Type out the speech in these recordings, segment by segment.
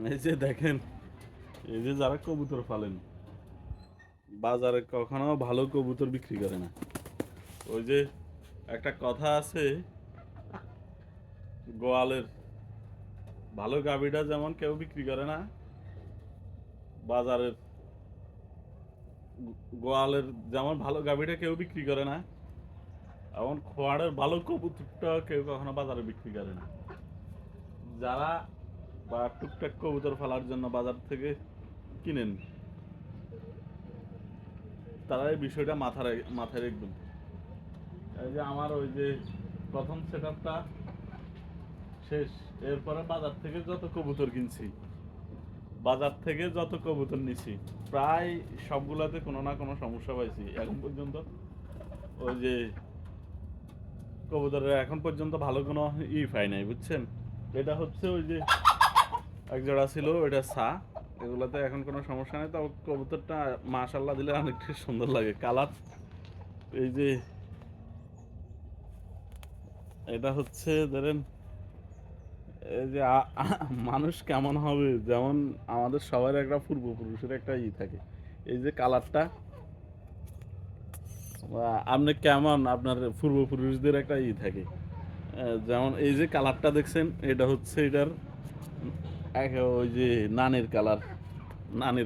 এই যে দেখেন, এই যে যারা কবুতর পালেন, বাজারে কখনো ভালো কবুতর বিক্রি করে না। ওই যে একটা কথা আছে, গোয়ালের ভালো গাভীটা যেমন কেউ বিক্রি করে না, বাজারের গোয়ালের যেমন ভালো গাভীটা কেউ বিক্রি করে না, এমন খোয়াড়ের ভালো কবুতরটা কেউ কখনো বাজারে বিক্রি করে না। যারা বা টুকটাক কবুতর ফেলার জন্য বাজার থেকে কিনেন, তারা এই বিষয়টা মাথায় রাখবেন। এই যে আমার ওই যে প্রথম সেট আপটা শেষ, এরপরে বাজার থেকে যত কবুতর নিছি, প্রায় সবগুলাতে কোনো না কোনো সমস্যা পাইছি এখন পর্যন্ত। ওই যে কবুতরের এখন পর্যন্ত ভালো কোনো পাই নাই, বুঝছেন। এটা হচ্ছে ওই যে এক জোড়া ছিল, ওইটা এগুলাতে এখন কোনো সমস্যা নেই। তবে কবুতরটা মাশাল্লাহ দিলে অনেকটা সুন্দর লাগে কালার। এই যে এটা হচ্ছে ধরেন, এই যে মানুষ কেমন হবে, যেমন আমাদের সবার একটা পূর্বপুরুষের একটা থাকে, এই যে কালারটা, আপনি কেমন আপনার পূর্বপুরুষদের একটা থাকে। যেমন এই যে কালারটা দেখছেন, এটা হচ্ছে এটার ওই যে নানের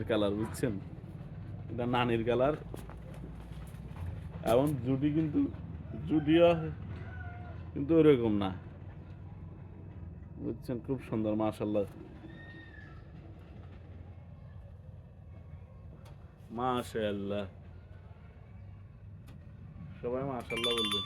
কালার, বুঝছেন, এটা নানের কালার। এবং জুডিও কিন্তু ওরকম না, বুঝছেন, খুব সুন্দর মাশাল্লাহ। মাশাআল্লাহ, সবাই মাশাল্লাহ বলবেন।